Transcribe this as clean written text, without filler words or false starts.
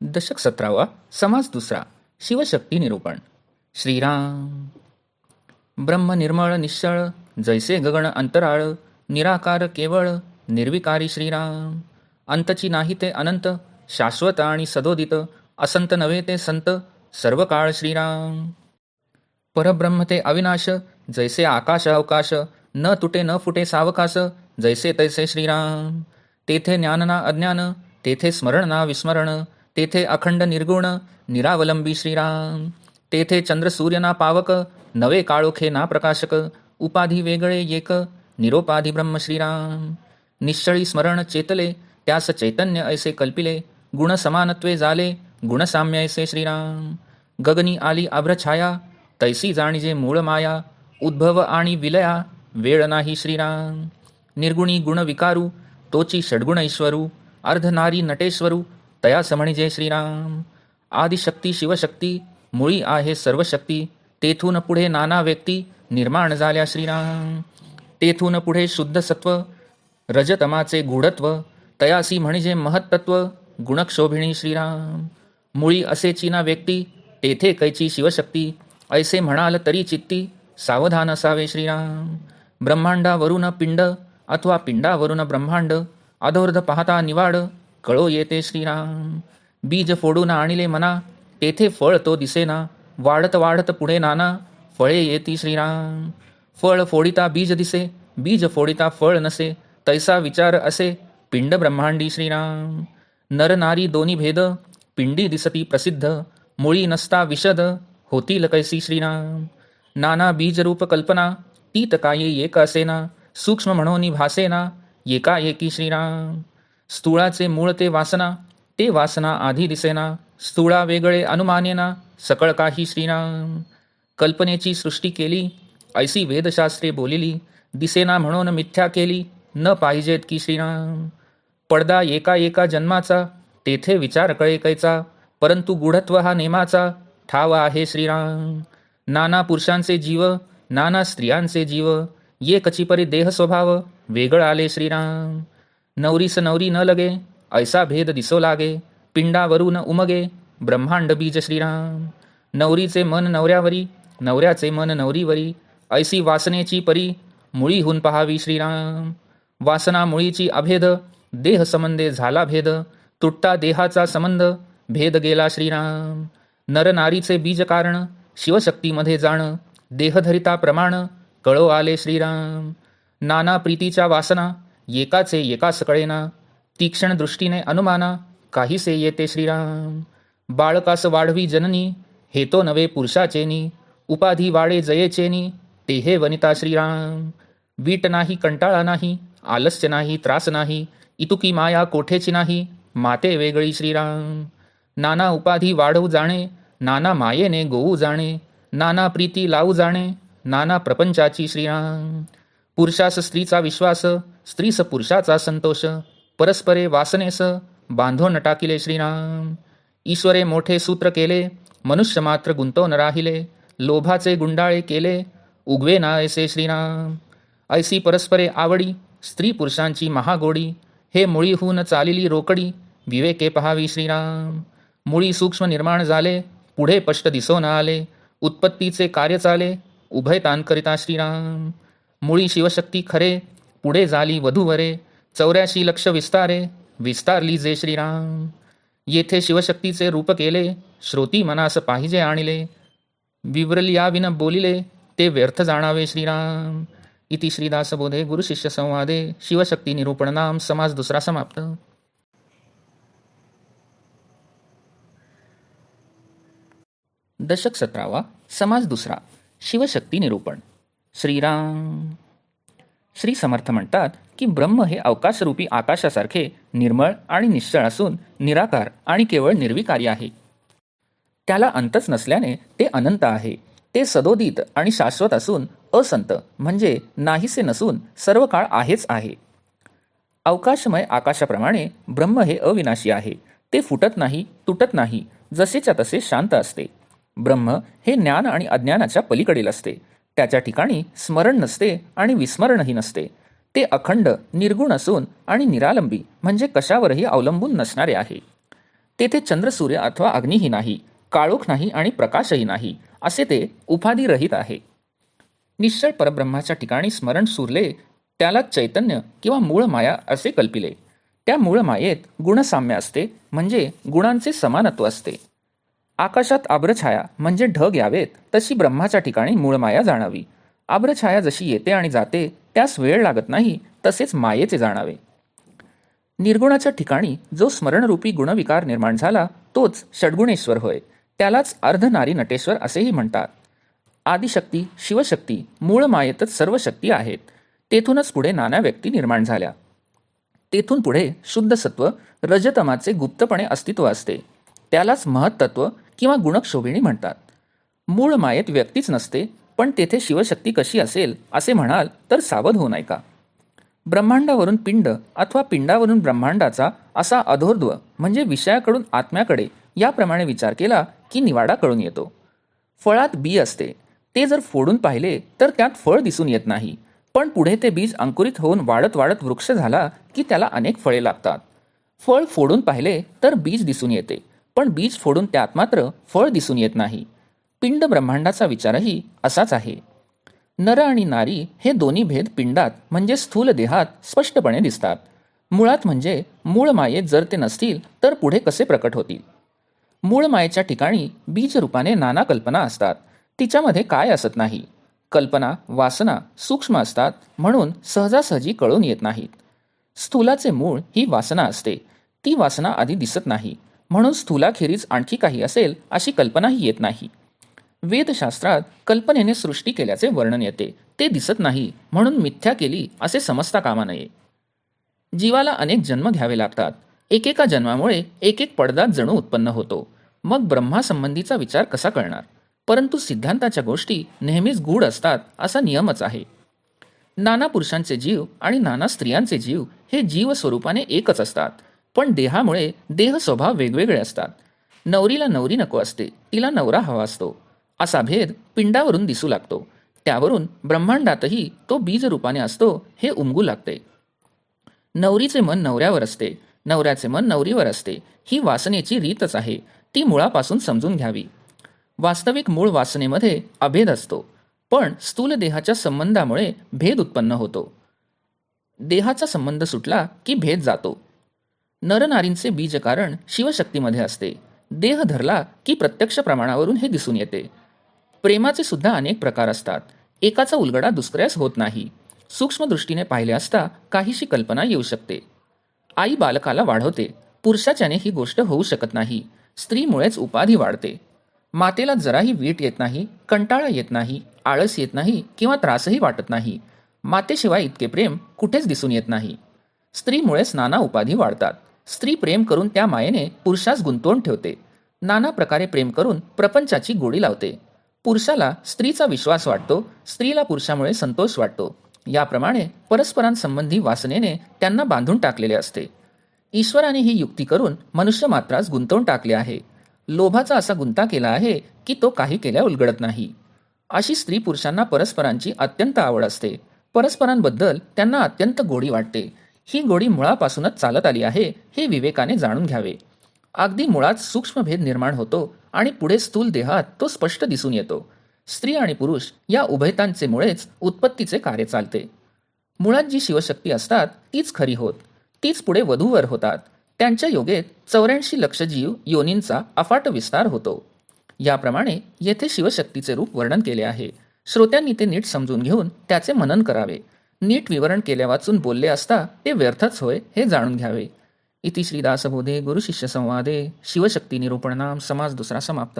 दशक 17वा समास दुसरा शिवशक्ती निरूपण. श्रीराम. ब्रह्म निर्मळ निश्चळ जैसे गगन अंतराळ, निराकार केवळ निर्विकारी श्रीराम. अंतची नाही ते अनंत, शाश्वत आणि सदोदित, असंत नव्हे ते संत, सर्व काळ श्रीराम. परब्रह्म ते अविनाश, जैसे आकाश अवकाश, न तुटे न फुटे सावकाश, जैसे तैसे श्रीराम. तेथे ज्ञान ना अज्ञान, तेथे स्मरण ना विस्मरण, तेथे अखंड निर्गुण निरावलंबी श्रीराम. तेथे चंद्र सूर्य ना पावक, नवे काळोखे ना प्रकाशक, उपाधी वेगळे एक, निरोपाधी ब्रह्म श्रीराम. निश्चळी स्मरण चेतले, त्यास चैतन्य ऐसे कल्पिले, गुण समानत्वे झाले, गुणसाम्य ऐसे श्रीराम. गगनी आली आभ्रछाया, तैसी जाणीजे मूळ माया, उद्भव आणि विलया वेळ नाही श्रीराम. निर्गुणी गुण विकारू, तोची षड्गुण ईश्वरू, अर्धनारी नटेश्वरू, तयास म्हणजे श्रीराम. आदिशक्ती शिवशक्ती, मुळी आहे सर्व शक्ती, तेथून पुढे नाना व्यक्ती निर्माण झाल्या श्रीराम. तेथून पुढे शुद्ध सत्व, रजतमाचे गूढत्व, तयासी म्हणजे महत्तत्व, गुणक्षोभिणी श्रीराम. मुळी असे चिना व्यक्ती, तेथे कैची शिवशक्ती, ऐसे म्हणाल तरी चित्ती, सावधान असावे श्रीराम. ब्रह्मांडावरून पिंड, अथवा पिंडावरून ब्रह्मांड, अधोर्ध पाहता निवाड, कळो येते श्रीराम. बीज फोडून आणिले मना, तेथे फळ तो दिसेना, वाढत वाढत पुढे नाना, फळे येती श्रीराम. फळ फोडिता बीज दिसे, बीज फोडिता फळ नसे, तैसा विचार असे, पिंड ब्रह्मांडी श्रीराम. नर नारी दोन्ही भेद, पिंडी दिसती प्रसिद्ध, मुळी नसता विशद, होतील कैसी श्रीराम. नाना बीजरूप कल्पना, तीत काही एक असेना, सूक्ष्म म्हणून भासेना, एकाएकी श्रीराम. स्थूळाचे मूळ ते वासना, ते वासना आधी दिसेना, स्थूळा वेगळे अनुमानेना, सकळ काही श्रीराम. कल्पनेची सृष्टी केली, ऐसी वेदशास्त्रे बोलिली, दिसेना म्हणून मिथ्या केली, न पाहिजेत की श्रीराम. पडदा एका एका जन्माचा, तेथे विचार कळे कैचा, परंतु गूढत्व हा नेमाचा, ठाव आहे श्रीराम. नाना पुरुषांचे जीव, नाना स्त्रियांचे जीव, एकची परी देह स्वभाव, वेगळ आले श्रीराम. नवरीस नवरी न लगे, ऐसा भेद दिसो लागे, पिंडावरून उमगे, ब्रह्मांड बीज श्रीराम. नवरीचे मन नवऱ्यावरी, नवऱ्याचे मन नवरीवरी, ऐसी वासनेची परी, मुळीहून पहावी श्रीराम. वासना मुळीची अभेद, देह संबंधे झाला भेद, तुटता देहाचा संबंध, भेद गेला श्रीराम. नर नारीचे बीज कारण, शिवशक्तीमध्ये जाण, देहधरिता प्रमाण, कळो आले श्रीराम. नाना प्रीतीच्या वासना, एकाचे एकास कळेना, तीक्ष्ण दृष्टीने अनुमाना, काहीसे येते श्रीराम. बाळकास वाढवी जननी, हेतो नवे पुरुषाचेनी, उपाधी वाढे जयेचेनी, ते हे वनिता श्रीराम. वीट नाही कंटाळा नाही, आलस्य नाही त्रास नाही, इतुकी माया कोठेची नाही, माते वेगळी श्रीराम. नाना उपाधी वाढवू जाणे, नाना मायेने गोवू जाणे, नाना प्रीती लावू जाणे, नाना प्रपंचाची श्रीराम. पुरुषास स्त्रीचा विश्वास, स्त्रीस पुरुषाचा संतोष, परस्परे वासनेस बांधून टाकिले श्रीराम. ईश्वरे मोठे सूत्र केले, मनुष्य मात्र गुंतवून राहिले, लोभाचे गुंडाळे केले, उगवे ना ऐसे श्रीराम. ऐसी परस्परे आवडी, स्त्री पुरुषांची महागोडी, हे मुळीहून चालिली रोकडी, विवेके पहावी श्रीराम. मुळी सूक्ष्म निर्माण झाले, पुढे स्पष्ट दिसो न आले, उत्पत्तीचे कार्य चाले, उभयतान करिता श्रीराम. मुळी शिवशक्ती खरे, पुढे झाली वधूवरे, 84 लक्ष विस्तारे, विस्तारली जे श्रीराम. येथे शिवशक्तीचे रूप केले, श्रोती मनास पाहिजे आणले, विवरल्याविन बोलिले, ते व्यर्थ जाणावे श्रीराम. इति श्रीदासबोधे गुरुशिष्य संवादे शिवशक्ती निरूपण नाम समास दुसरा समाप्त. दशक 17वा समास दुसरा शिवशक्ती निरूपण. श्रीराम. श्री समर्थ म्हणतात की ब्रह्म हे अवकाशरूपी आकाशासारखे निर्मळ आणि निश्चळ असून निराकार आणि केवळ निर्विकारी आहे. त्याला अंतच नसल्याने ते अनंत आहे. ते सदोदित आणि शाश्वत असून असंत म्हणजे नाहीसे नसून सर्व काळ आहेच आहे. अवकाशमय आकाशाप्रमाणे ब्रह्म हे अविनाशी आहे. ते फुटत नाही, तुटत नाही, जसेच्या तसे शांत असते. ब्रह्म हे ज्ञान आणि अज्ञानाच्या पलीकडील असते. त्याच्या ठिकाणी स्मरण नसते आणि विस्मरणही नसते. ते अखंड निर्गुण असून आणि निरालंबी म्हणजे कशावरही अवलंबून नसणारे आहे. तेथे चंद्रसूर्य अथवा अग्नीही नाही, काळोख नाही आणि प्रकाशही नाही, असे ते उपाधिरहित आहे. निश्चळ परब्रह्माच्या ठिकाणी स्मरण सुरले, त्याला चैतन्य किंवा मूळ माया असे कल्पिले. त्या मूळ मायेत गुणसाम्य असते, म्हणजे गुणांचे समानत्व असते. आकाशात आभ्रछाया म्हणजे ढग यावेत, तशी ब्रह्माच्या ठिकाणी मूळ माया जाणावी. आभ्रछाया जशी येते आणि जाते, त्यास वेळ लागत नाही, तसेच मायेचे जाणावे. निर्गुणाच्या ठिकाणी जो स्मरणरूपी गुणविकार निर्माण झाला, तोच षड्गुणेश्वर होय. त्यालाच अर्धनारी नटेश्वर असेही म्हणतात. आदिशक्ती, शिवशक्ती, मूळ मायेतच सर्व शक्ती आहेत. तेथूनच पुढे नाना व्यक्ती निर्माण झाल्या. तेथून पुढे शुद्ध सत्व, रजतमाचे गुप्तपणे अस्तित्व असते. त्यालाच महत्तत्व किंवा गुणक्षोभिणी म्हणतात. मूळ मायेत व्यक्तीच नसते, पण तेथे शिवशक्ती कशी असेल असे म्हणाल तर सावध होऊ नये का. ब्रह्मांडावरून पिंड अथवा पिंडावरून ब्रह्मांडाचा असा अधोर्ध्व म्हणजे विषयाकडून आत्म्याकडे याप्रमाणे विचार केला की निवाडा कळून येतो. फळात बी असते, ते जर फोडून पाहिले तर त्यात फळ दिसून येत नाही, पण पुढे ते बीज अंकुरित होऊन वाढत वाढत वृक्ष झाला की त्याला अनेक फळे लागतात. फळ फोडून पाहिले तर बीज दिसून येते, पण बीज फोडून त्यात मात्र फळ दिसून येत नाही. पिंड ब्रह्मांडाचा विचारही असाच आहे. नर आणि नारी हे दोन्ही भेद पिंडात म्हणजे स्थूल देहात स्पष्टपणे दिसतात. मुळात म्हणजे मूळ मायेत जर ते नसतील तर पुढे कसे प्रकट होतील. मूळ मायेच्या ठिकाणी बीज रूपाने नाना कल्पना असतात. तिच्यामध्ये काय असत नाही. कल्पना वासना सूक्ष्म असतात, म्हणून सहजासहजी कळून येत नाहीत. स्थूलाचे मूळ ही वासना असते. ती वासना आधी दिसत नाही, म्हणून स्थूलाखेरीज आणखी काही असेल अशी कल्पनाही येत नाही. वेदशास्त्रात कल्पनेने सृष्टी केल्याचे वर्णन येते, ते दिसत नाही, म्हणून मिथ्या केली असे समजता कामा नये. जीवाला अनेक जन्म घ्यावे लागतात. एकेका जन्मामुळे एक एक पडदा जणू उत्पन्न होतो. मग ब्रह्मासंबंधीचा विचार कसा करणार. परंतु सिद्धांताच्या गोष्टी नेहमीच गूढ असतात असा नियमच आहे. नाना पुरुषांचे जीव आणि नाना स्त्रियांचे जीव हे जीव स्वरूपाने एकच असतात, पण देहामुळे देह स्वभाव वेगवेगळे असतात. नवरीला नवरी नको असते, तिला नवरा हवा असतो. असा भेद पिंडावरून दिसू लागतो. त्यावरून ब्रह्मांडातही तो बीज रूपाने असतो हे उमगू लागते. नवरीचे मन नवऱ्यावर असते, नवऱ्याचे मन नवरीवर असते. ही वासनेची रीतच आहे, ती मुळापासून समजून घ्यावी. वास्तविक मूळ वासनेमध्ये अभेद असतो, पण स्थूल देहाच्या संबंधामुळे भेद उत्पन्न होतो. देहाचा संबंध सुटला की भेद जातो. नरनारींचे बीजकारण शिवशक्तीमध्ये असते. देह धरला की प्रत्यक्ष प्रमाणावरून हे दिसून येते. प्रेमाचे सुद्धा अनेक प्रकार असतात. एकाचा उलगडा दुसऱ्यास होत नाही. सूक्ष्म दृष्टीने पाहिले असता काहीशी कल्पना येऊ शकते. आई बालकाला वाढवते, पुरुषाच्याने ही गोष्ट होऊ शकत नाही. स्त्रीमुळेच उपाधी वाढते. मातेला जराही वीट येत नाही, कंटाळा येत नाही, आळस येत नाही किंवा त्रासही वाटत नाही. मातेशिवाय इतके प्रेम कुठेच दिसून येत नाही. स्त्रीमुळेच नाना उपाधी वाढतात. स्त्री प्रेम करून त्या मायेने पुरुषास गुंतवून ठेवते. नाना प्रकारे प्रेम करून प्रपंचाची गोडी लावते. पुरुषाला स्त्रीचा विश्वास वाटतो, स्त्रीला पुरुषामुळे संतोष वाटतो. याप्रमाणे परस्परांसंबंधी वासनेने त्यांना बांधून टाकलेले असते. ईश्वराने ही युक्ती करून मनुष्य मात्रास गुंतवून टाकले आहे. लोभाचा असा गुंता केला आहे की तो काही केल्या उलगडत नाही. अशी स्त्री पुरुषांना परस्परांची अत्यंत आवड असते. परस्परांबद्दल त्यांना अत्यंत गोडी वाटते. ही गोडी मुळापासूनच चालत आली आहे हे विवेकाने जाणून घ्यावे. अगदी मुळात सूक्ष्म भेद निर्माण होतो आणि पुढे स्थूल देहात तो स्पष्ट दिसून येतो. स्त्री आणि पुरुष या उभयतांचे मुळेच उत्पत्तीचे कार्य चालते. मुळात जी शिवशक्ती असतात तीच खरी होत, तीच पुढे वधूवर होतात. त्यांच्या योगेत 84 लक्ष जीव योनींचा अफाट विस्तार होतो. याप्रमाणे येथे शिवशक्तीचे रूप वर्णन केले आहे. श्रोत्यांनी ते नीट समजून घेऊन त्याचे मनन करावे. नीट विवरण केल्या वाचून बोलले असता ते व्यर्थच होय हे जाणून घ्यावे. इति श्रीदासबोधे गुरुशिष्य संवादे शिवशक्ती निरूपण नाम समास दुसरा समाप्त.